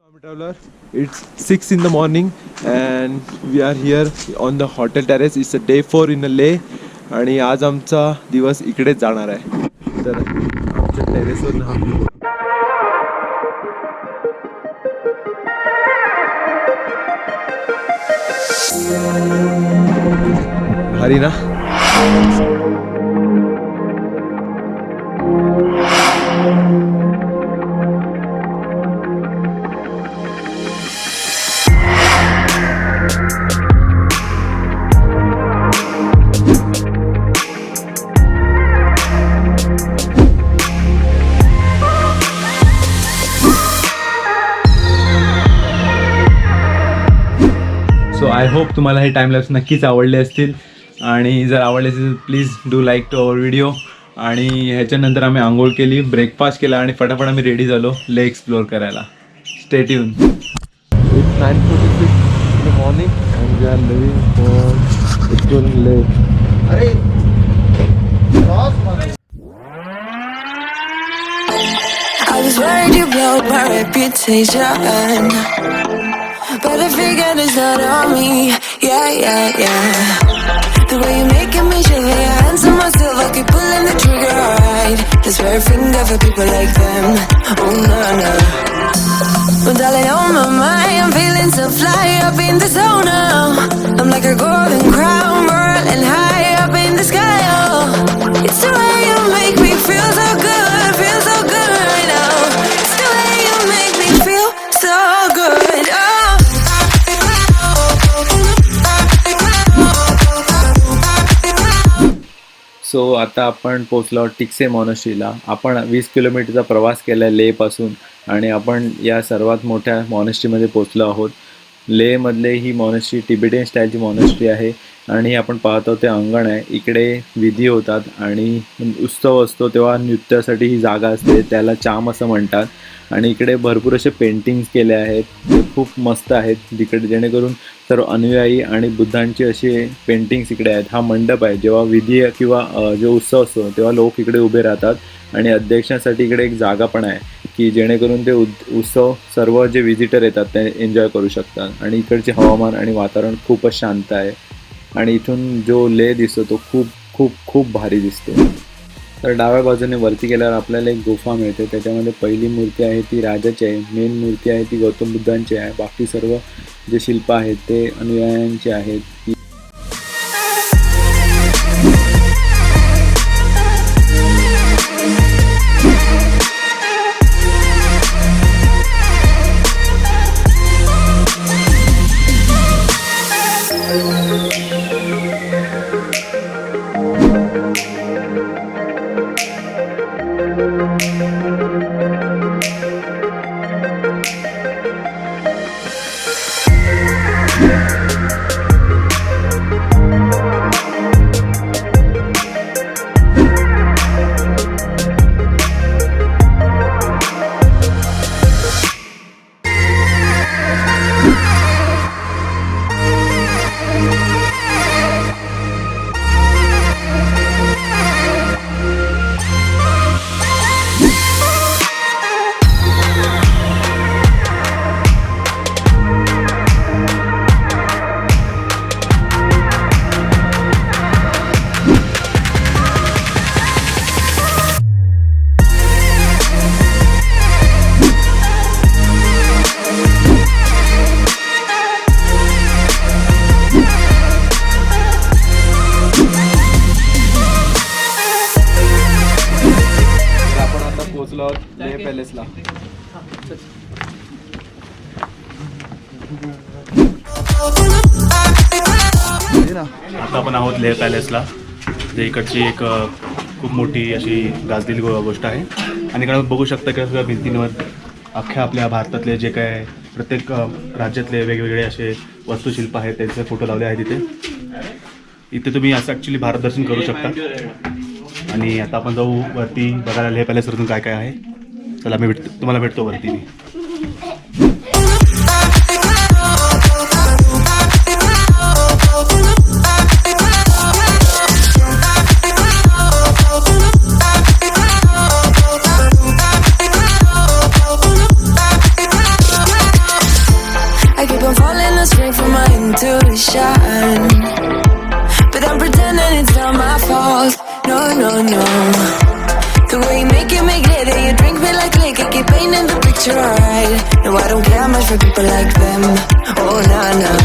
Traveler, it's 6 in the morning and we are here on the hotel terrace. It's a day 4 in a Leh आणि आज आमचा दिवस इकडेच जाणार आहे. तर आमच्या टेरेसवर हा view. भारी ना. सो आय होप तुम्हाला हे टाइमलॅप्स नक्कीच आवडले असतील आणि जर आवडले असेल please do like to our video. आणि ह्याच्यानंतर आम्ही आंघोळ केली, ब्रेकफास्ट केला आणि फटाफट आम्ही रेडी झालो ले एक्सप्लोअर करायला. Stay tune. It's 9:46 in the morning and we are leaving for exploring Leh. I was worried you blow my reputation, but I figured it's not on me. Yeah. The way you're making me shiver, your hands on myself, I keep pulling the trigger, right? This very finger for people like them. Oh no. Well, darling, on my mind, I'm feeling so fly up in the zone now. I'm like a golden crown, whirling high up in the sky. Oh, it's the way you make me feel so good right now. It's the way you make me feel so good. Oh. सो आता आपण पोचलो टिकसे मॉनेस्ट्रीला. आपण 20 किलोमीटरचा प्रवास केला आहे लेपासून आणि आपण या सर्वात मोठ्या मॉनेस्ट्रीमध्ये पोचलो आहोत. लेमधले ही मॉनेस्ट्री टिबेटियन स्टाईलची मॉनेस्ट्री आहे आणि आपण पाहतो ते अंगण आहे. इकडे विधी होतात आणि उत्सव असतो तेव्हा नृत्यासाठी ही जागा असते, त्याला चाम असं म्हणतात. आणि इकडे भरपूर असे पेंटिंग्स केले आहेत, ते खूप मस्त आहेत तिकडे, जेणेकरून सर्व अनुयायी आणि बुद्धांचे असे पेंटिंग्स इकडे आहेत. हा मंडप आहे, जेव्हा विधी किंवा जो उत्सव असतो तेव्हा लोक इकडे उभे राहतात आणि अध्यक्षांसाठी इकडे एक जागा पण आहे की जेणेकरून ते उत्सव सर्व जे व्हिजिटर येतात ते एन्जॉय करू शकतात. आणि इकडचे हवामान आणि वातावरण खूपच शांत आहे आणि इथून जो लेह दिसतो तो खूप खूप खूप भारी दिसतो. तर डाव्या बाजूने वरती गेल्यावर आपल्याला एक गुफा मिळते. त्याच्यामध्ये पहिली मूर्ती आहे ती राजाची आहे, मेन मूर्ती आहे ती गौतम बुद्धांची आहे, बाकी सर्व जे शिल्प आहेत ते अनुयायांचे आहेत. लेह पॅलेसला. आता आपण आहोत लेह पॅलेसला, जे इकडची एक खूप मोठी अशी गाजलेली गोष्ट आहे. आणि इकडे बघू शकता की सगळ्या भिंतींवर अख्ख्या आपल्या भारतातले जे काय प्रत्येक राज्यातले वेगवेगळे असे वास्तुशिल्प आहेत त्यांचे फोटो लावले आहेत. इथे तुम्ही असं ॲक्च्युली भारत दर्शन करू शकता. आणि आता आपण जाऊ वरती बघायला लेह पॅलेसवरून काय काय आहे. चला मी तुम्हाला भेटतो वरती मी. no. The way you make it glitter, you drink me like liquor, keep painting the picture alright. No, I don't care much for people like them. Oh, nah, nah.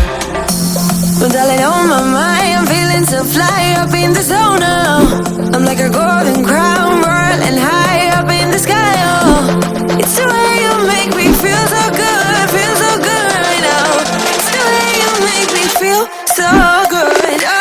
Well, darling, on my mind, I'm feeling so fly up in the zone now. I'm like a golden crown, whirling high up in the sky, oh. It's the way you make me feel so good right now. It's the way you make me feel so good, oh.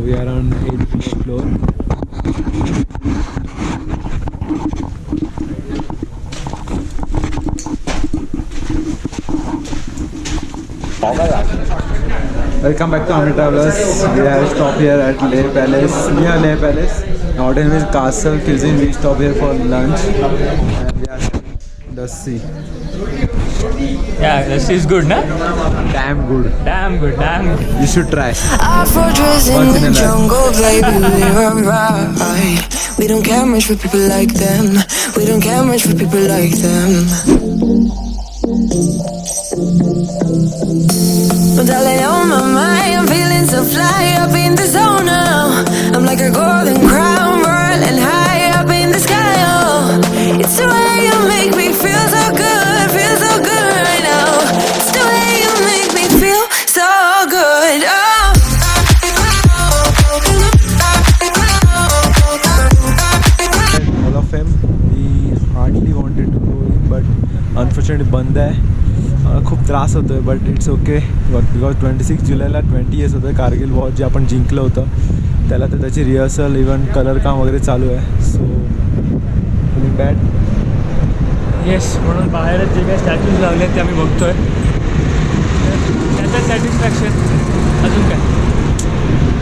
We are on 8th floor. Welcome back to Amrit Travelers. We have stopped here at Leh Palace, near Leh Palace. Hotel is Castle Cuisine. We stop here for lunch and we are the sea. Yeah, this is good, na? Damn good. Damn good, damn good. You should try. Afro dress in Once in the a life. jungle, baby, we're right. We don't care much for people like them. We don't care much for people like them. Well, darling, on my mind, I'm feeling so fly up in the zone now. I'm like a golden crown, whirling high up in the sky, oh. It's the way you make me feel so good right now. It's the way you make me feel so good, oh. All of them, we hardly wanted to go in, but unfortunately बंद आहे. खूप त्रास होतो आहे, but it's okay because 26 जुलैला 20 years होतं Kargil war जे आपण जिंकलं होतं त्याला तर त्याची रिहर्सल इव्हन कलर काम वगैरे चालू आहे. सो फिलिंग बॅड. येस, म्हणून बाहेरच जे काही स्टॅच्यूज लावले आहेत ते आम्ही बघतोय. त्याचं सॅटिस्फॅक्शन अजून काय.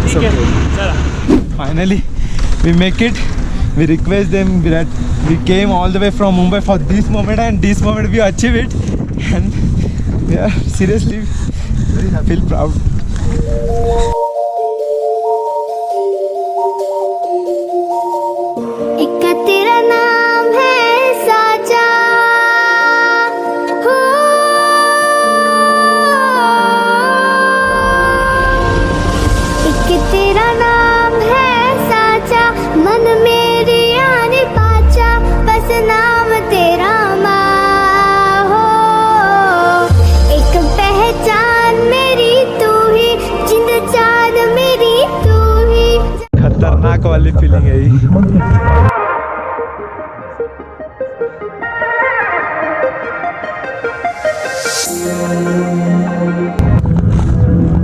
ठीक आहे, चला. Finally we make it. We request them that we came all the way from Mumbai for this moment, and this moment we achieve it, and we are seriously very happy, feel proud. एक तेरा नाम है साजा हो, एक तेरा नाम है साजा, मन मेरी आने पाचा, बस नाम तेरा माँ हो। एक पहचान मेरी तू ही, जिंद चाँद मेरी तू ही। खतरनाक वाली फीलिंग है ये.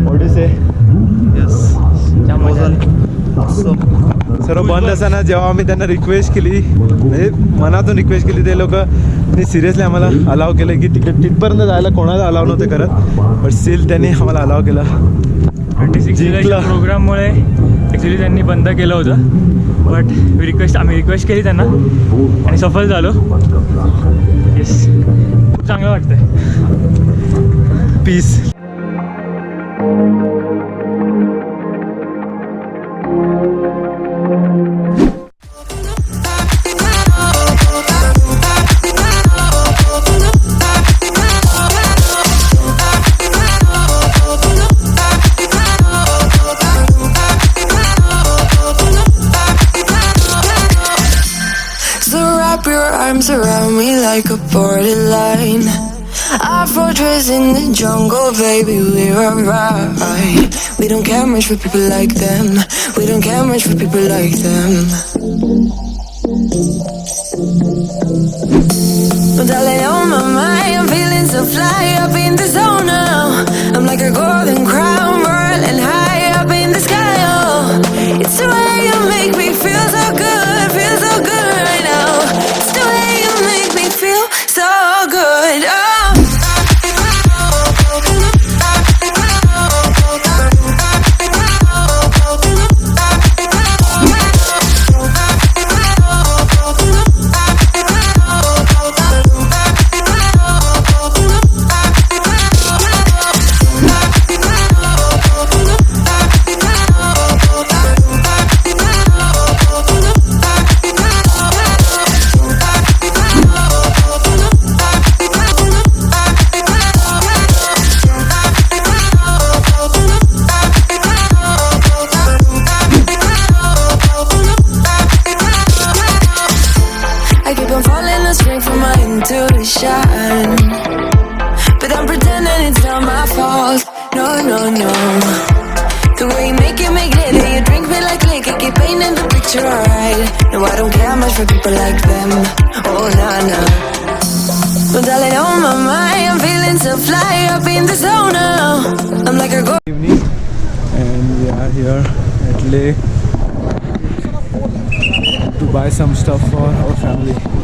What do you say? सर्व बंद असताना जेव्हा आम्ही त्यांना रिक्वेस्ट केली, म्हणजे मनातून रिक्वेस्ट केली, ते लोक सिरियसली आम्हाला अलाव केलं की तिथपर्यंत जायला कोणाला अलाव नव्हते करत, बट स्टील त्यांनी आम्हाला अलाव केला. 26 प्रोग्राममुळे ॲक्च्युली त्यांनी बंद केलं होतं, बट आम्ही रिक्वेस्ट केली त्यांना आणि सफल झालो. येस, खूप चांगलं वाटतंय. Piece. Arms around me like a borderline. Afro dress in the jungle, baby, we're alright. We don't care much for people like them. We don't care much for people like them. But darling, on my mind, I'm feeling so fly up in the zone now. I'm like a golden crown, whirling high up in the sky, oh. It's the way you make me feel so good right now. It's the way you make me feel so good, oh. you're alright. No, I don't care much for people like them. Oh, nah, nah. But darling, on my mind, I'm feeling so fly up in the zone now. I'm like a go. Evening, and we are here at Leh to buy some stuff for our family.